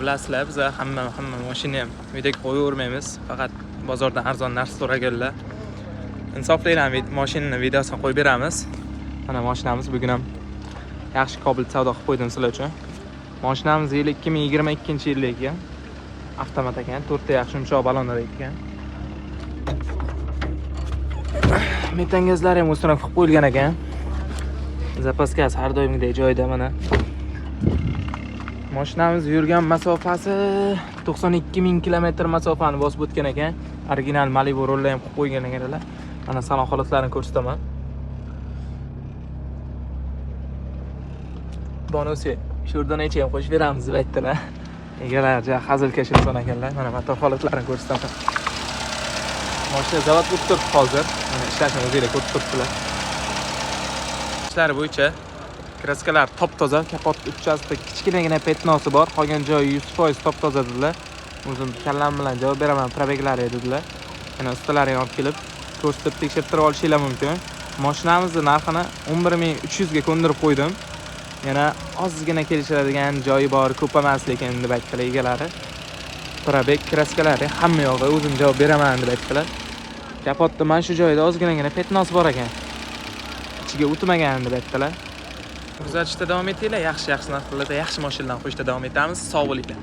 Bilasizlar, biz hamma mashina ham uyda qo'yavermaymiz. Faqat bozordan arzon narsa so'raganlar. Insoflilar mashinani videosini qo'yib beramiz. Mana mashinamiz bugun ham yaxshi Cobalt savdo qilib qo'ydim sizlar uchun. Mashinamiz yil 2022-yilda ekan. Avtomat ekan, 4 ta yaxshi yumshoq balonlar ekan. Metan gazlari ham o'stirib qilib qo'yilgan ekan. Zapaskasi har doimgidek joyida mana. Mashinamiz yurgan masofasi 92,000 kilometr masofani bosib o'tgan ekan. Original Malibu rollar ham qilib qo'ygan ekanlar. Mana salon holatlarini ko'rsataman. Bonusi shu yerda necha ham qo'shib beramiz deb aytdilar. Egalar hazilkash inson ekanlar. Mana motor holatlarini ko'rsataman. Mashina zavod bo'lib turibdi hozir. Mana ishlashni o'zingizlar ko'rib turibsizlar. Ishlari bo'yicha kraskalar top-toza, kapot uchasida kichkinagina petnosi bor. Qolgan joyi 100% top-toza dedilar. O'zim kallam bilan javob beraman, probeklari dedilar. Yana ustalar ham olib kelib ko'rsatib tekshirtirib olishingiz mumkin. Mashinamizning narxini 11,300 ga ko'ndirib qo'ydim. Yana ozgina kelishadigan joyi bor, ko'p emas lekin deb aytdilar egalari. Probek kraskalari hamma yog'i o'zim javob beraman deb aytdilar. Kapotda mana shu joyda ozginagina petnos bor ekan. Ichiga o'tmagan deb aytdilar. Kuzatishda davom etinglar, yaxshi narsalarda, yaxshi mashinalarni qo'yishda davom etamiz. Sog' bo'linglar.